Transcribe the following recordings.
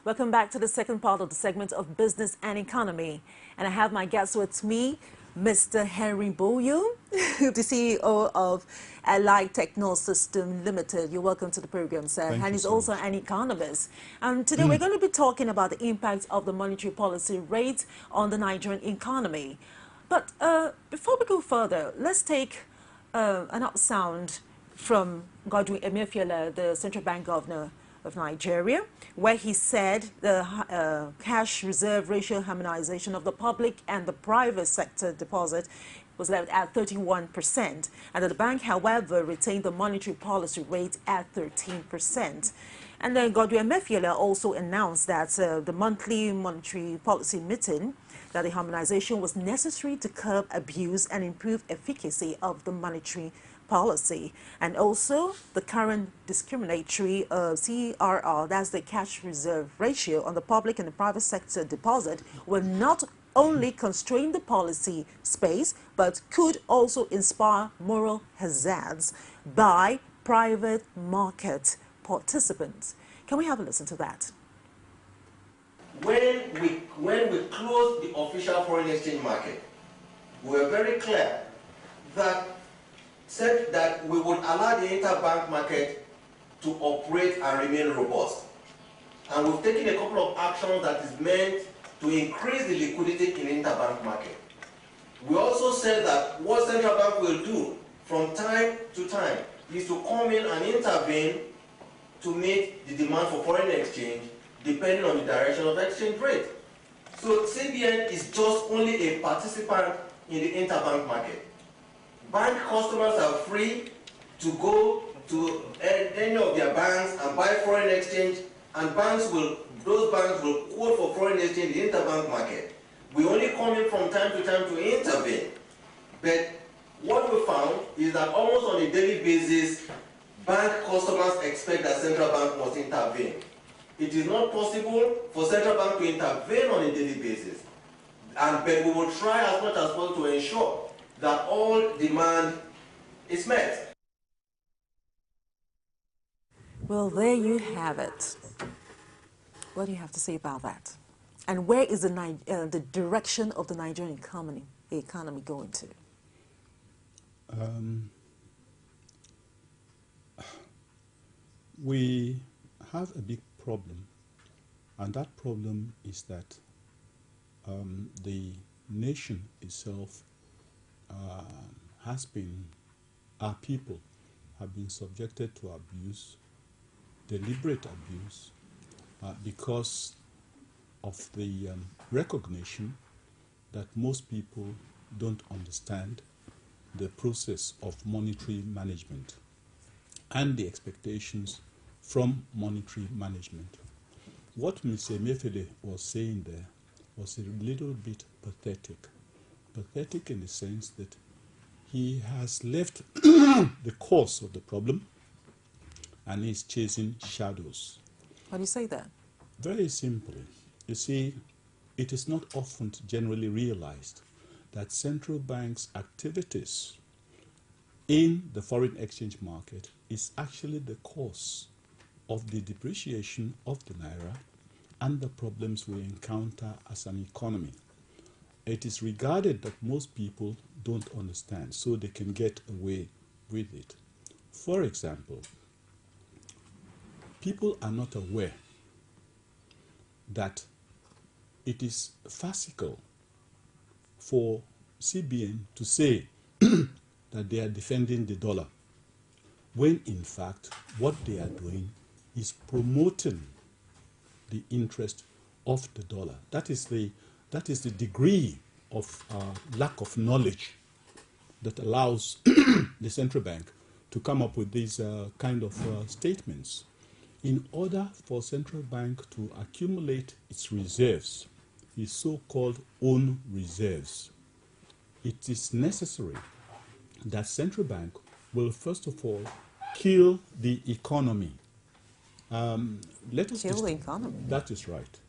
Welcome back to the second part of the segment of Business and Economy. And I have my guest with me, Mr. Henry BOYO, the CEO of Allied Techno System Limited. You're welcome to the program, sir. Thank and you he's so also much. an economist. And today we're going to be talking about the impact of the monetary policy rate on the Nigerian economy. But before we go further, let's take an up sound from Godwin Emefiele, the central bank governor of Nigeria, where he said the cash reserve ratio harmonization of the public and the private sector deposit was left at 31%, and that the bank, however, retained the monetary policy rate at 13%. And then Godwin Emefiele also announced that the monthly monetary policy meeting, that the harmonization was necessary to curb abuse and improve efficacy of the monetary policy. And also the current discriminatory CRR, that's the cash reserve ratio on the public and the private sector deposit, will not only constrain the policy space, but could also inspire moral hazards by private market participants. Can we have a listen to that? When we closed the official foreign exchange market, we were very clear that said that we would allow the interbank market to operate and remain robust. And we've taken a couple of actions that is meant to increase the liquidity in the interbank market. We also said that what central bank will do from time to time is to come in and intervene to meet the demand for foreign exchange depending on the direction of exchange rate. So CBN is just only a participant in the interbank market. Bank customers are free to go to any of their banks and buy foreign exchange, and those banks will quote for foreign exchange in the interbank market. We only come in from time to time to intervene. But what we found is that almost on a daily basis, bank customers expect that central bank must intervene. It is not possible for central bank to intervene on a daily basis. But we will try as much as possible to ensure that all demand is met. Well, there you have it. What do you have to say about that? And where is the direction of the Nigerian economy going to? We have a big problem, and that problem is that the nation itself our people have been subjected to abuse, deliberate abuse, because of the recognition that most people don't understand the process of monetary management and the expectations from monetary management. What Mr. Emefiele was saying there was a little bit pathetic. Pathetic in the sense that he has left the cause of the problem and is chasing shadows. How do you say that? Very simply. You see, it is not often generally realized that central banks' activities in the foreign exchange market is actually the cause of the depreciation of the naira and the problems we encounter as an economy. It is regarded that most people don't understand, so they can get away with it. For example, people are not aware that it is farcical for CBN to say that they are defending the dollar, when in fact what they are doing is promoting the interest of the dollar. That is the degree of lack of knowledge that allows the central bank to come up with these kind of statements. In order for central bank to accumulate its reserves, its so-called own reserves, it is necessary that central bank will first of all kill the economy. Kill the economy. That is right.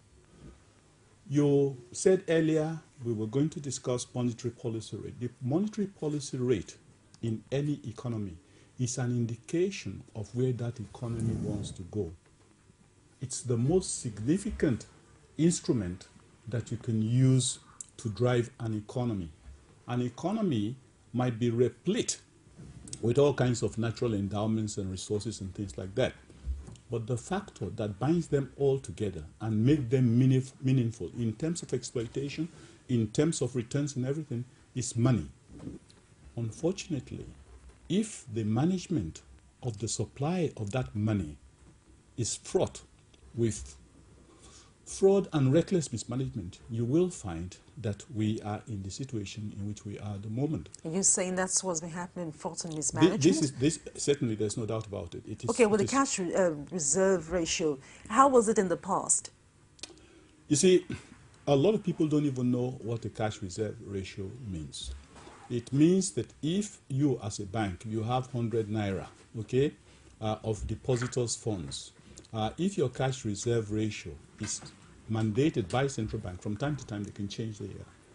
You said earlier we were going to discuss monetary policy rate. The monetary policy rate in any economy is an indication of where that economy wants to go. it's the most significant instrument that you can use to drive an economy. An economy might be replete with all kinds of natural endowments and resources and things like that. But the factor that binds them all together and make them meaningful in terms of exploitation, in terms of returns and everything, is money. Unfortunately, if the management of the supply of that money is fraught with fraud and reckless mismanagement, you will find that we are in the situation in which we are at the moment. Are you saying that's what's been happening, fraud and mismanagement? This certainly, there's no doubt about it. Okay, with the cash reserve ratio, how was it in the past? You see, a lot of people don't even know what the cash reserve ratio means. It means that if you, as a bank, you have 100 naira, okay, of depositors' funds, if your cash reserve ratio is mandated by central bank, from time to time they can change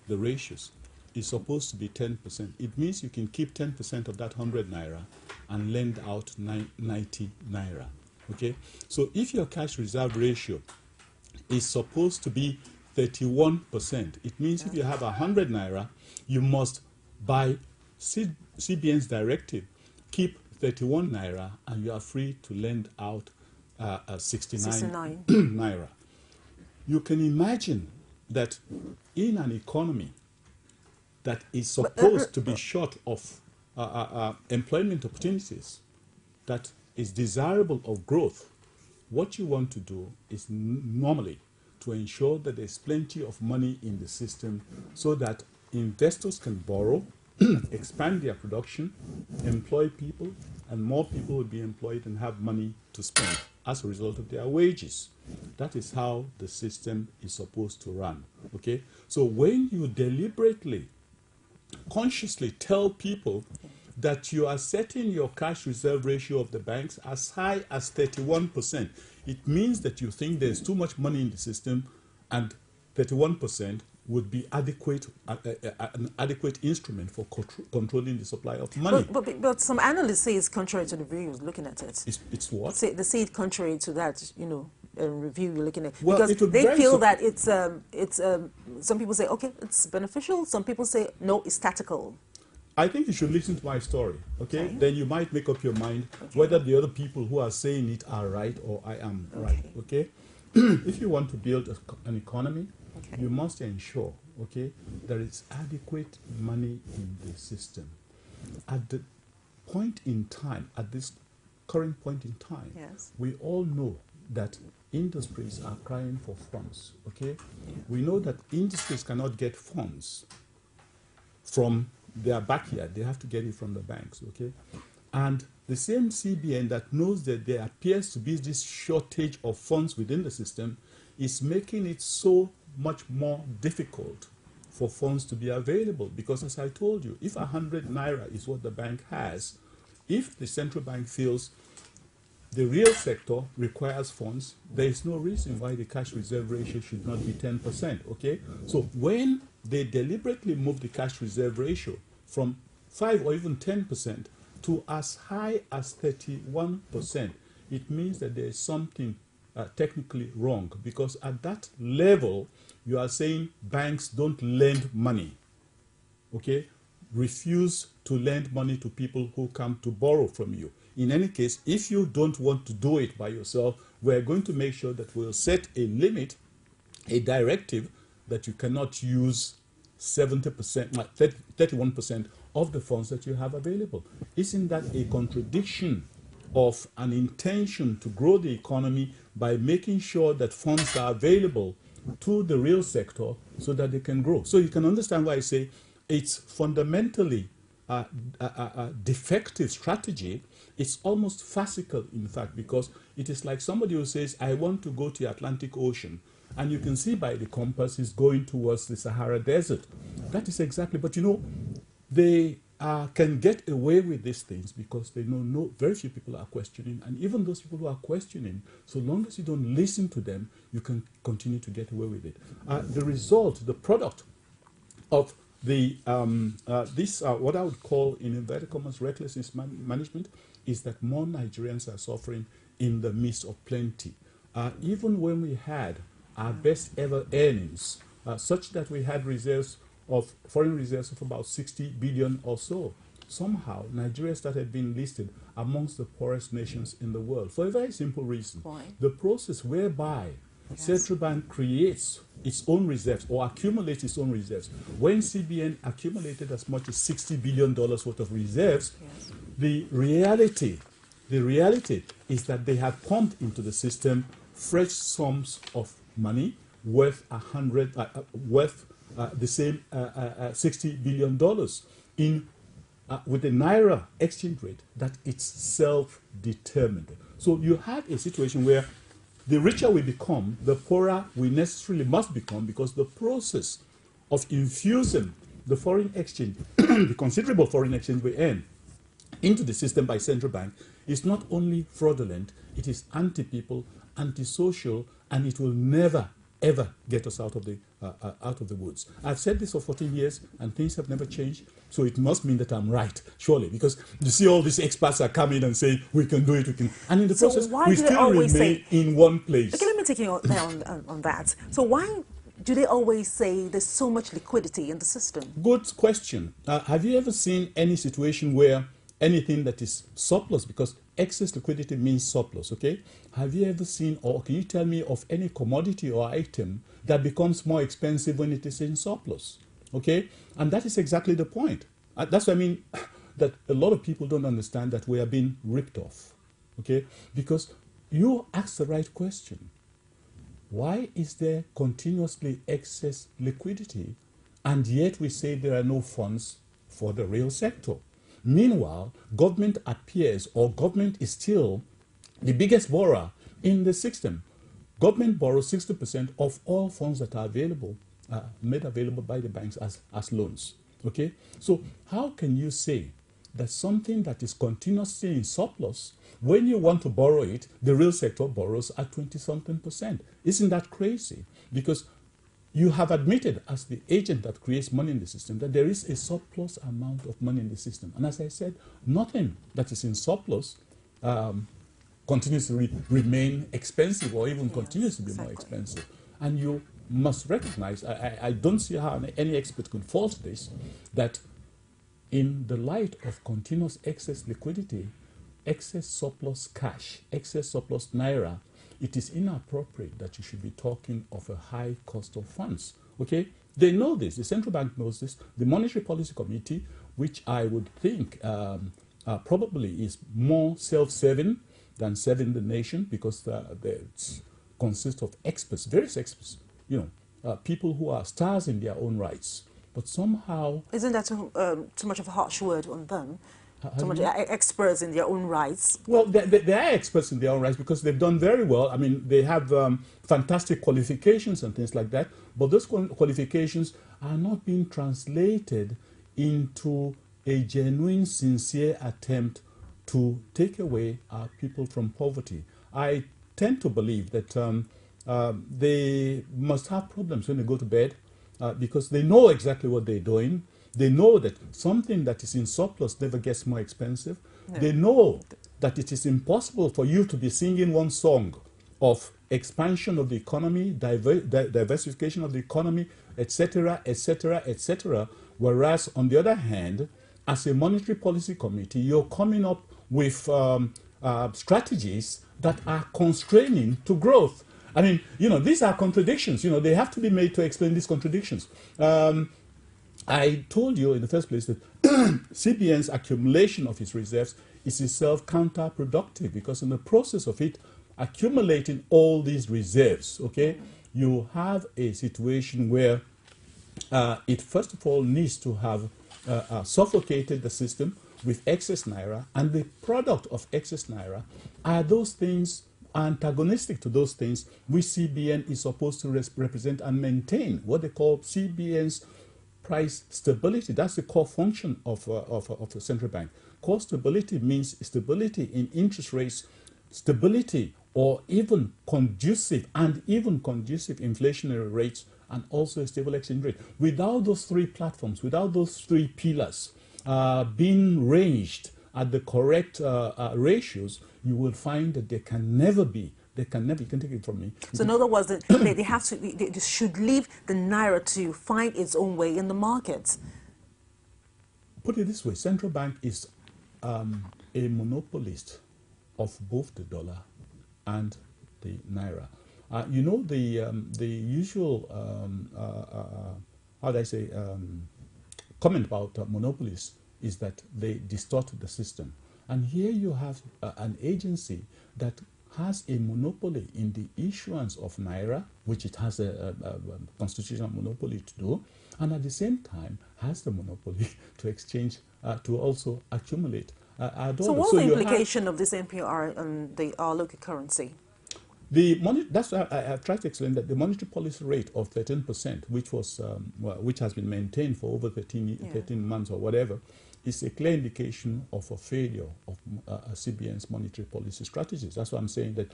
the ratios, is supposed to be 10%. It means you can keep 10% of that 100 naira and lend out 90 naira, okay? So if your cash reserve ratio is supposed to be 31%, it means if you have 100 naira, you must, by CBN's directive, keep 31 naira and you are free to lend out 69 naira. You can imagine that in an economy that is supposed to be short of employment opportunities, that is desirable of growth, what you want to do is normally to ensure that there's plenty of money in the system so that investors can borrow, expand their production, employ people, and more people will be employed and have money to spend as a result of their wages. That is how the system is supposed to run, okay? So when you deliberately, consciously tell people that you are setting your cash reserve ratio of the banks as high as 31%, it means that you think there's too much money in the system and 31% would be adequate, an adequate instrument for controlling the supply of money. But some analysts say it's contrary to the view you're looking at it. It's what? They say it contrary to that, you know, review you're looking at. Well, because they feel that it's some people say, okay, it's beneficial. Some people say, no, it's tactical. I think you should listen to my story, okay? Then you might make up your mind whether the other people who are saying it are right or I am right, okay? If you want to build an economy, you must ensure, okay, there is adequate money in the system. At the point in time, at this current point in time, we all know that industries are crying for funds, okay? We know that industries cannot get funds from their backyard. They have to get it from the banks, okay? And the same CBN that knows that there appears to be this shortage of funds within the system is making it so much more difficult for funds to be available. Because as I told you, if 100 naira is what the bank has, if the central bank feels the real sector requires funds, there is no reason why the cash reserve ratio should not be 10%, okay? So when they deliberately move the cash reserve ratio from 5 or even 10% to as high as 31%, it means that there is something technically wrong, because at that level, you are saying banks don't lend money, okay? Refuse to lend money to people who come to borrow from you. In any case, if you don't want to do it by yourself, we're going to make sure that we'll set a limit, a directive, that you cannot use 70%, 31% of the funds that you have available. Isn't that a contradiction of an intention to grow the economy by making sure that funds are available to the real sector so that they can grow? So you can understand why I say it's fundamentally a defective strategy. It's almost farcical, in fact, because it is like somebody who says, I want to go to the Atlantic Ocean, and you can see by the compass he's going towards the Sahara Desert. That is exactly, but you know, they can get away with these things because they know very few people are questioning, and even those people who are questioning, so long as you don't listen to them, you can continue to get away with it. The result, the product of the what I would call, in inverted commas, reckless management, is that more Nigerians are suffering in the midst of plenty. even when we had our best ever earnings, such that we had reserves of foreign reserves of about 60 billion or so, somehow Nigeria started being listed amongst the poorest nations in the world for a very simple reason. Why? The process whereby central bank creates its own reserves or accumulates its own reserves. When CBN accumulated as much as $60 billion worth of reserves, the reality is that they have pumped into the system fresh sums of money worth the same $60 billion in with a naira exchange rate that it's self-determined. So you have a situation where the richer we become, the poorer we necessarily must become, because the process of infusing the foreign exchange, the considerable foreign exchange we earn, into the system by central bank is not only fraudulent, it is anti-people, anti-social, and it will never ever get us out of the woods. I've said this for 14 years and things have never changed, so it must mean that I'm right, surely, because you see all these experts are coming and saying we can do it, we can, and in the So process why we do they still always remain say, in one place. okay, let me take you on that. So why do they always say there's so much liquidity in the system? Good question. Have you ever seen any situation where anything that is surplus, because excess liquidity means surplus, okay? Have you ever seen, or can you tell me of any commodity or item that becomes more expensive when it is in surplus, okay? And that is exactly the point. That's what I mean, that a lot of people don't understand that we are being ripped off, okay? Because you ask the right question. Why is there continuously excess liquidity, and yet we say there are no funds for the real sector? Meanwhile, government appears, or government is still the biggest borrower in the system. Government borrows 60% of all funds that are available, made available by the banks as loans. Okay? So how can you say that something that is continuously in surplus, when you want to borrow it, the real sector borrows at 20-something%? Isn't that crazy? Because you have admitted, as the agent that creates money in the system, that there is a surplus amount of money in the system. And as I said, nothing that is in surplus continues to remain expensive, or even continues to be more expensive. And you must recognize, I don't see how any expert could fault this, that in the light of continuous excess liquidity, excess surplus cash, excess surplus naira, it is inappropriate that you should be talking of a high cost of funds. Okay? They know this. The central bank knows this. The Monetary Policy Committee, which I would think probably is more self-serving than serving the nation, because it consists of experts, various experts, people who are stars in their own rights. But somehow... Isn't that too much of a harsh word on them? Too much experts in their own rights? Well, they are experts in their own rights because they've done very well. I mean, they have fantastic qualifications and things like that. But those qualifications are not being translated into a genuine, sincere attempt to take away our people from poverty. I tend to believe that they must have problems when they go to bed because they know exactly what they're doing. They know that something that is in surplus never gets more expensive. No. They know that it is impossible for you to be singing one song of expansion of the economy, diversification of the economy, etc., etc., etc., whereas on the other hand, as a monetary policy committee, you're coming up with strategies that are constraining to growth. I mean, these are contradictions. They have to be made to explain these contradictions. I told you in the first place that CBN's accumulation of its reserves is itself counterproductive, because in the process of it accumulating all these reserves, okay, you have a situation where it first of all needs to have suffocated the system with excess naira, and the product of excess naira are those things antagonistic to those things which CBN is supposed to represent and maintain, what they call CBN's price stability. That's the core function of the central bank. Core stability means stability in interest rates, stability or even conducive inflationary rates, and also a stable exchange rate. Without those three platforms, without those three pillars being ranged at the correct ratios, you will find that there can never be They can never, you can take it from me. So in other words, they have to, they should leave the naira to find its own way in the market. Put it this way, central bank is a monopolist of both the dollar and the naira. You know, the usual, how do I say, comment about monopolies is that they distort the system. And here you have an agency that has a monopoly in the issuance of naira, which it has a constitutional monopoly to do, and at the same time has the monopoly to exchange, to also accumulate our dollars. So what's the implication of this NPR and the local currency? That's why I tried to explain that the monetary policy rate of 13%, which was which has been maintained for over 13 months or whatever, is a clear indication of a failure of CBN's monetary policy strategies. That's why I'm saying that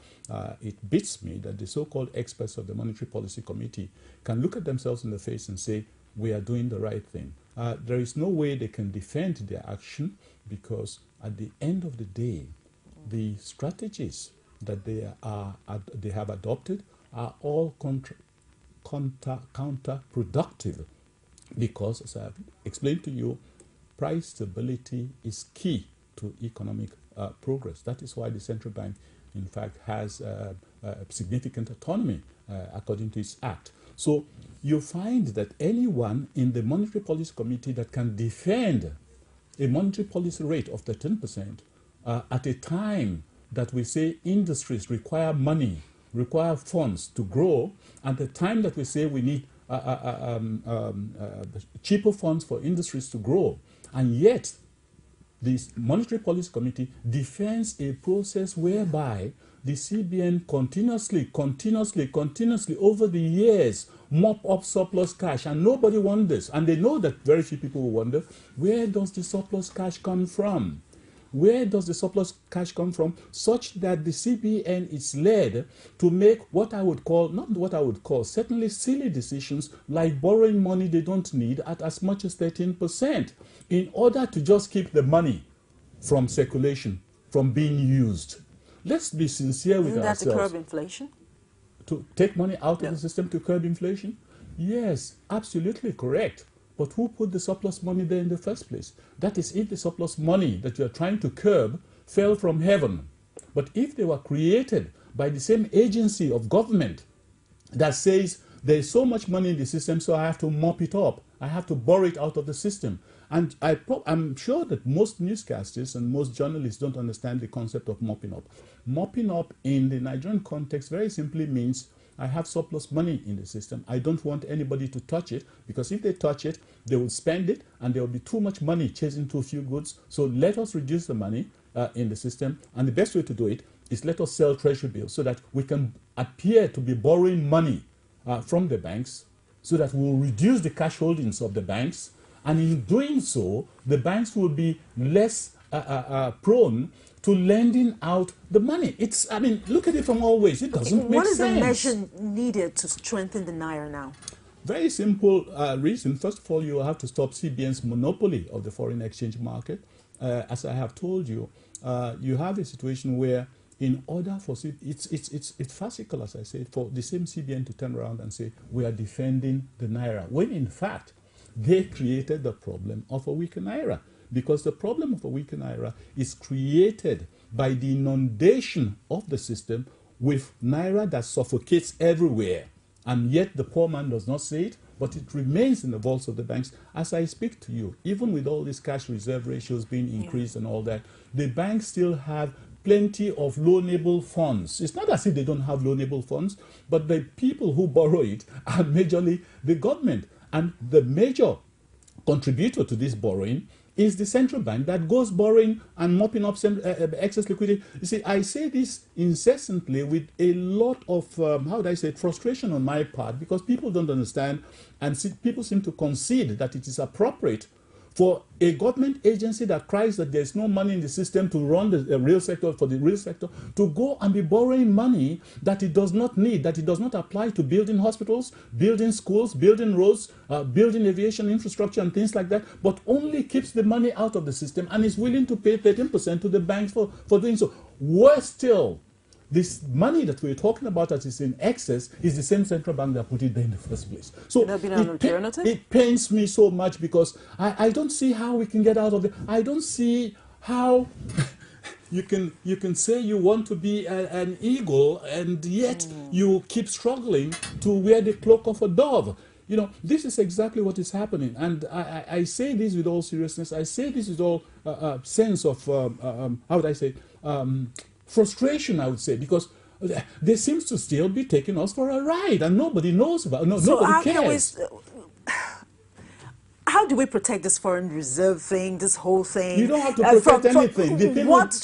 it beats me that the so-called experts of the Monetary Policy Committee can look at themselves in the face and say, we are doing the right thing. There is no way they can defend their action, because at the end of the day, the strategies that they have adopted are all counterproductive, because, as I have explained to you, price stability is key to economic progress. That is why the central bank, in fact, has significant autonomy according to its act. So you find that anyone in the Monetary Policy Committee that can defend a monetary policy rate of 13% at a time that we say industries require money, require funds to grow, and the time that we say we need cheaper funds for industries to grow, and yet the Monetary Policy Committee defends a process whereby the CBN continuously over the years mop up surplus cash, and nobody wonders, and they know that very few people will wonder, where does the surplus cash come from? Where does the surplus cash come from, such that the CBN is led to make what I would call, not what I would call, certainly silly decisions like borrowing money they don't need at as much as 13% in order to just keep the money from circulation, from being used. Let's be sincere with ourselves. Isn't that to curb inflation? To take money out of the system to curb inflation? Yes, absolutely correct. But who put the surplus money there in the first place? That is, if the surplus money that you are trying to curb fell from heaven. But if they were created by the same agency of government that says there is so much money in the system, so I have to mop it up, I have to borrow it out of the system. And I'm sure that most newscasters and most journalists don't understand the concept of mopping up. Mopping up in the Nigerian context very simply means I have surplus money in the system. I don't want anybody to touch it, because if they touch it, they will spend it, and there will be too much money chasing too few goods. So let us reduce the money in the system, and the best way to do it is let us sell treasury bills so that we can appear to be borrowing money from the banks, so that we will reduce the cash holdings of the banks, and in doing so, the banks will be less prone to lending out the money. I mean, look at it from all ways. It doesn't make sense. What is the measure needed to strengthen the naira now? Very simple reason. First of all, you have to stop CBN's monopoly of the foreign exchange market. As I have told you, you have a situation where, in order for it's farcical, as I said, for the same CBN to turn around and say we are defending the naira, when in fact they created the problem of a weaker naira. Because the problem of a weaker naira is created by the inundation of the system with naira that suffocates everywhere. And yet the poor man does not see it, but it remains in the vaults of the banks. As I speak to you, even with all these cash reserve ratios being increased and all that, the banks still have plenty of loanable funds. It's not as if they don't have loanable funds, but the people who borrow it are majorly the government. And the major contributor to this borrowing is the central bank that goes borrowing and mopping up excess liquidity. You see, I say this incessantly with a lot of, how would I say, frustration on my part, because people don't understand, and people seem to concede that it is appropriate for a government agency that cries that there's no money in the system to run the real sector, for the real sector, to go and be borrowing money that it does not need, that it does not apply to building hospitals, building schools, building roads, building aviation infrastructure and things like that, but only keeps the money out of the system and is willing to pay 13% to the banks for doing so. Worse still, this money that we're talking about that is in excess is the same central bank that put it there in the first place. So There been an alternative? it pains me so much because I don't see how we can get out of it. I don't see how you can say you want to be an eagle and yet you keep struggling to wear the cloak of a dove. You know, this is exactly what is happening. And I say this with all seriousness. I say this with all sense of, how would I say, frustration, I would say, because they seems to still be taking us for a ride and nobody knows about it. So Nobody cares. How do we protect this foreign reserve thing, this whole thing? You don't have to protect anything. The thing What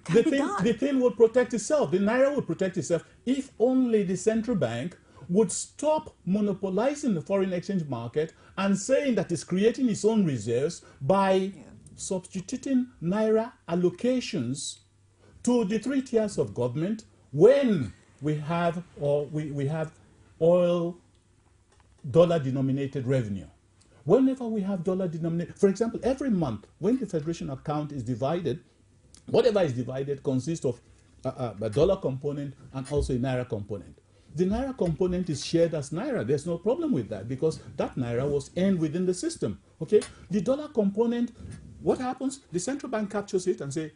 can be done? The thing will protect itself. The Naira will protect itself if only the central bank would stop monopolizing the foreign exchange market and saying that it's creating its own reserves by substituting Naira allocations to the three tiers of government when we have oil dollar denominated revenue. Whenever we have dollar denominated, for example, every month when the federation account is divided, whatever is divided consists of a dollar component and also a Naira component. The Naira component is shared as Naira. There's no problem with that because that Naira was earned within the system. Okay, the dollar component, what happens? The central bank captures it and say,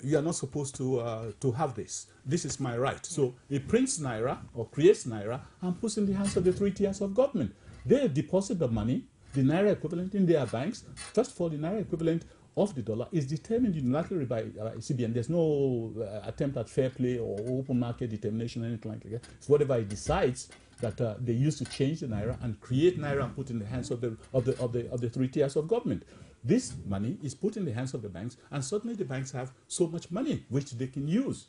you are not supposed to have this. This is my right. So it prints Naira or creates Naira and puts in the hands of the three tiers of government. They deposit the money, the Naira equivalent in their banks. First of all, the Naira equivalent of the dollar is determined unilaterally by CBN. There's no attempt at fair play or open market determination or anything like that. It's whatever it decides that they use to change the Naira and create Naira and put in the hands of the three tiers of government. This money is put in the hands of the banks, and suddenly the banks have so much money which they can use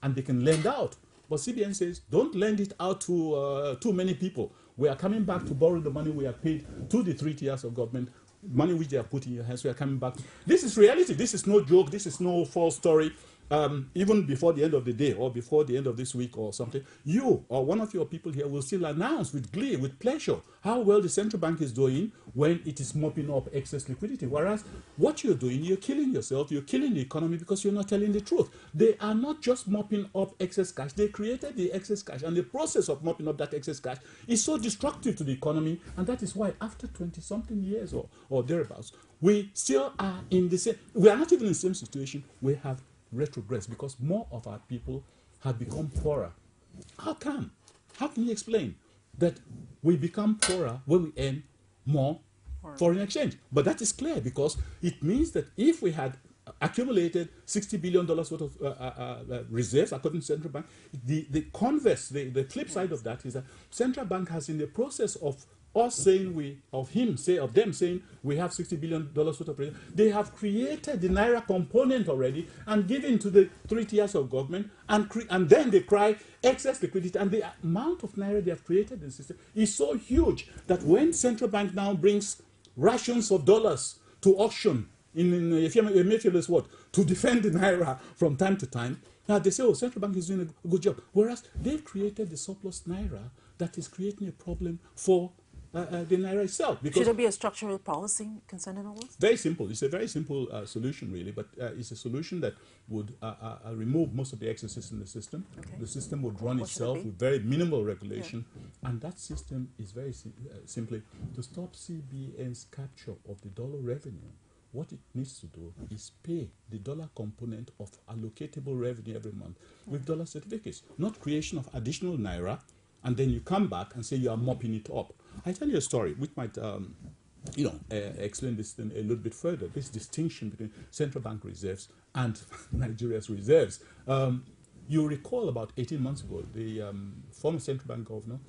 and they can lend out. But CBN says, don't lend it out to too many people. We are coming back to borrow the money we have paid to the three tiers of government, money which they have put in your hands. We are coming back. This is reality. This is no joke. This is no false story. Even before the end of the day or before the end of this week or something, you or one of your people here will still announce with glee, with pleasure, how well the central bank is doing when it is mopping up excess liquidity. Whereas what you're doing, you're killing yourself, you're killing the economy because you're not telling the truth. They are not just mopping up excess cash. They created the excess cash, and the process of mopping up that excess cash is so destructive to the economy, and that is why after 20-something years or thereabouts, we still are in the same, we are not even in the same situation. We have retrogress because more of our people have become poorer. How come? How can you explain that we become poorer when we earn more foreign exchange? But that is clear because it means that if we had accumulated $60 billion worth of reserves according to central bank, the converse, the flip side of that is that central bank has in the process of us saying of them saying we have $60 billion worth of reserves, they have created the Naira component already and given to the three tiers of government, and then they cry excess liquidity, and the amount of Naira they have created in the system is so huge that when central bank now brings rations of dollars to auction in Emefiele's word to defend the Naira from time to time, now they say, oh, central bank is doing a good job, whereas they've created the surplus Naira that is creating a problem for the Naira itself. Should there be a structural policy concerning all this? Very simple. It's a very simple solution, really, but it's a solution that would remove most of the excesses in the system. Okay. The system would run itself with very minimal regulation, and that system is very simply to stop CBN's capture of the dollar revenue. What it needs to do is pay the dollar component of allocatable revenue every month with dollar certificates, not creation of additional Naira, and then you come back and say you are mopping it up. I tell you a story which might, explain this thing a little bit further. This distinction between central bank reserves and Nigeria's reserves. You recall about 18 months ago, the former central bank governor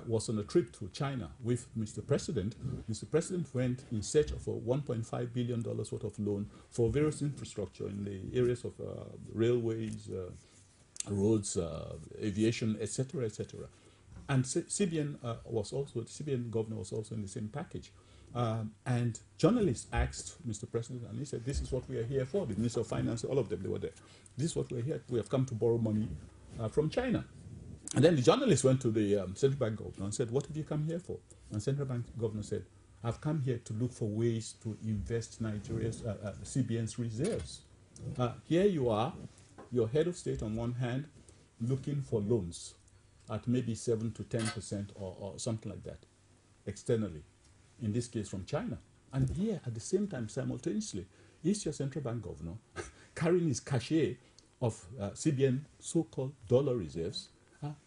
was on a trip to China with Mr. President. Mr. President went in search of a $1.5 billion worth of loan for various infrastructure in the areas of railways, roads, aviation, etc., etc. And CBN the CBN governor was also in the same package. And journalists asked Mr. President, and he said, this is what we are here for. The Minister of Finance, all of them, they were there. This is what we're here. We have come to borrow money from China. And then the journalists went to the central bank governor and said, what have you come here for? And central bank governor said, I've come here to look for ways to invest Nigeria's CBN's reserves. Here you are. your head of state on one hand looking for loans at maybe 7 to 10% or something like that externally, in this case from China. And here, at the same time, simultaneously, is your central bank governor carrying his cachet of CBN so-called dollar reserves,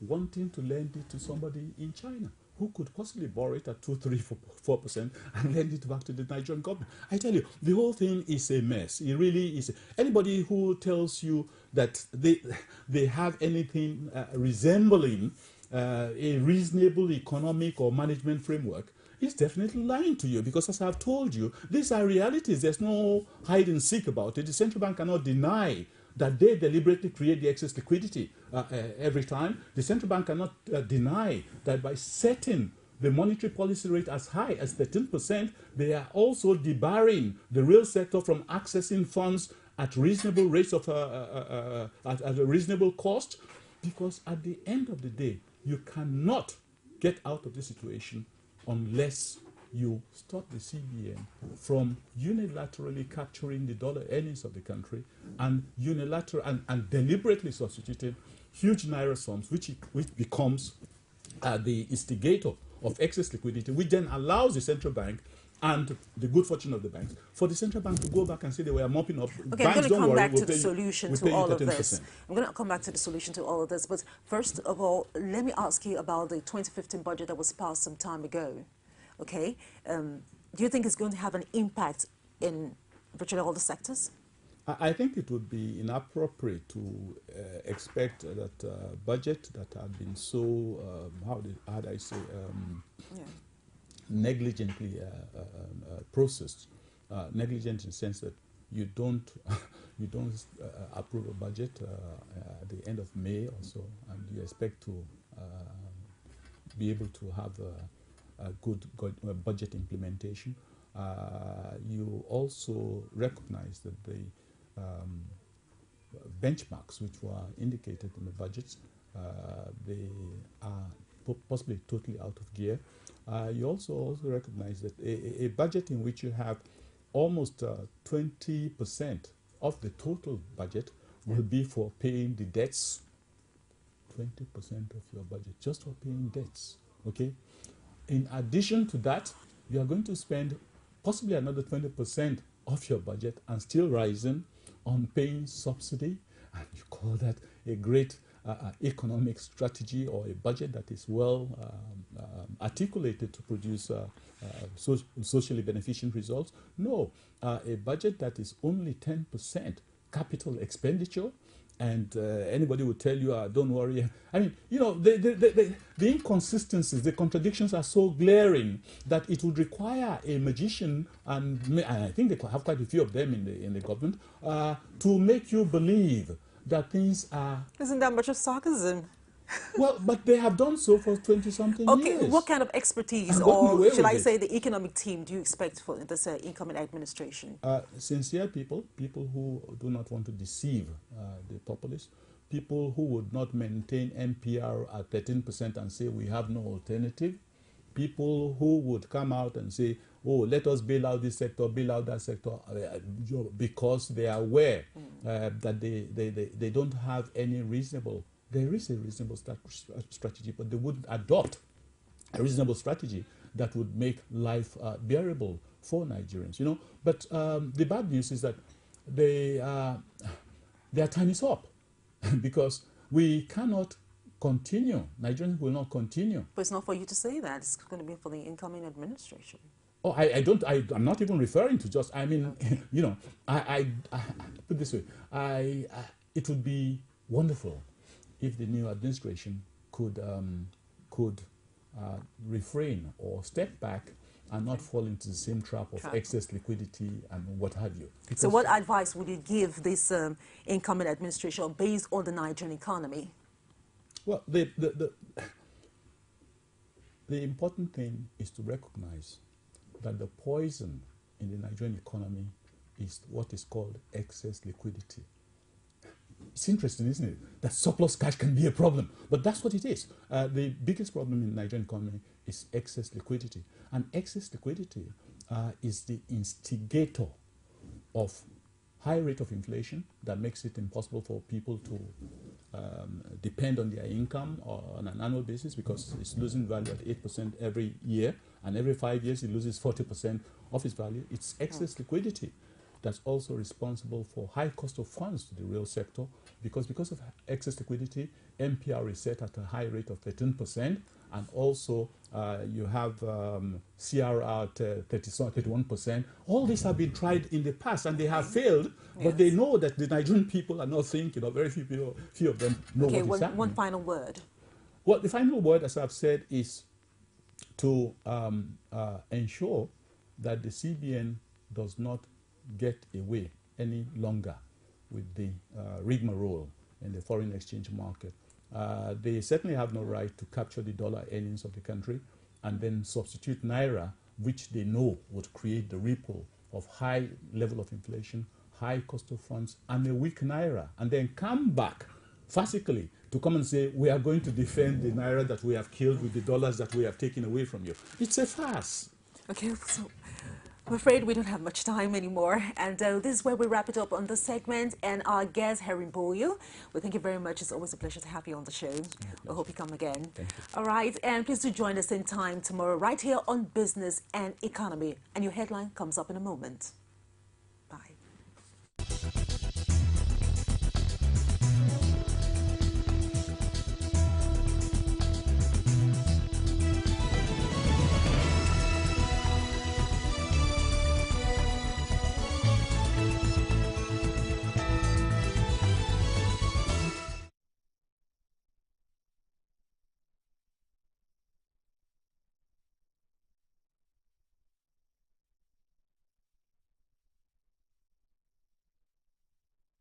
wanting to lend it to somebody in China who could possibly borrow it at 2, 3, 4% and lend it back to the Nigerian government. I tell you, the whole thing is a mess. It really is. Anybody who tells you that they have anything resembling a reasonable economic or management framework is definitely lying to you, because as I've told you, these are realities. There's no hide and seek about it. The central bank cannot deny that they deliberately create the excess liquidity every time. The central bank cannot deny that by setting the monetary policy rate as high as 13%, they are also debarring the real sector from accessing funds at reasonable rates of at a reasonable cost, because at the end of the day, you cannot get out of this situation unless you stop the CBN from unilaterally capturing the dollar earnings of the country and and deliberately substituting huge naira sums, which becomes the instigator of excess liquidity, which then allows the central bank and the good fortune of the banks for the central bank to go back and say they were mopping up. Okay, Banks, I'm going to come back to the solution to all of this. I'm going to come back to the solution to all of this. But first of all, let me ask you about the 2015 budget that was passed some time ago. Okay, do you think it's going to have an impact in virtually all the sectors? I think it would be inappropriate to expect that budget that have been so, how do I say, negligently processed. Negligent in the sense that you don't approve a budget at the end of May or so, and you expect to be able to have a good budget implementation. You also recognize that the benchmarks which were indicated in the budgets, they are possibly totally out of gear. You also recognize that a budget in which you have almost 20% of the total budget will be for paying the debts. 20% of your budget just for paying debts, okay? In addition to that, you are going to spend possibly another 20% of your budget and still rising on paying subsidy, and you call that a great economic strategy or a budget that is well articulated to produce socially beneficent results? No, a budget that is only 10% capital expenditure, and anybody would tell you, don't worry. I mean, you know, the inconsistencies, the contradictions are so glaring that it would require a magician, and I think they have quite a few of them in the government, to make you believe that things are... Isn't that much of sarcasm? Well, but they have done so for 20-something years. Okay, what kind of expertise, or should I say the economic team, do you expect for this incoming administration? Sincere people who do not want to deceive the populace, people who would not maintain NPR at 13% and say we have no alternative, people who would come out and say, oh, let us bail out this sector, bail out that sector, because they are aware that they don't have any reasonable... There is a reasonable strategy, but they wouldn't adopt a reasonable strategy that would make life bearable for Nigerians, you know. But the bad news is that their time is up because we cannot continue. Nigerians will not continue. But it's not for you to say that. It's going to be for the incoming administration. Oh, I'm not even referring to just, I mean, okay. You know, I put it this way, it would be wonderful if the new administration could refrain or step back and not fall into the same trap of excess liquidity and what have you. Because so what advice would you give this incoming administration based on the Nigerian economy? Well, the important thing is to recognize that the poison in the Nigerian economy is what is called excess liquidity. It's interesting, isn't it, that surplus cash can be a problem, but that's what it is. The biggest problem in the Nigerian economy is excess liquidity, and excess liquidity is the instigator of high rate of inflation that makes it impossible for people to depend on their income on an annual basis, because it's losing value at 8% every year, and every 5 years it loses 40% of its value. It's excess liquidity that's also responsible for high cost of funds to the real sector, because of excess liquidity, MPR is set at a high rate of 13%, and also you have CRR at 31%. All these have been tried in the past, and they have failed, but they know that the Nigerian people are not thinking, or very few of them know what is happening. One final word. Well, the final word, as I've said, is to ensure that the CBN does not get away any longer with the rigmarole in the foreign exchange market. They certainly have no right to capture the dollar earnings of the country and then substitute naira, which they know would create the ripple of high level of inflation, high cost of funds, and a weak naira, and then come back farcically to come and say, we are going to defend the naira that we have killed with the dollars that we have taken away from you. It's a farce. Okay, so I'm afraid we don't have much time anymore, and this is where we wrap it up on this segment. And our guest, BOYO, we thank you very much. It's always a pleasure to have you on the show. I hope you come again. All right, and please do join us same time tomorrow right here on Business and Economy. And your headline comes up in a moment.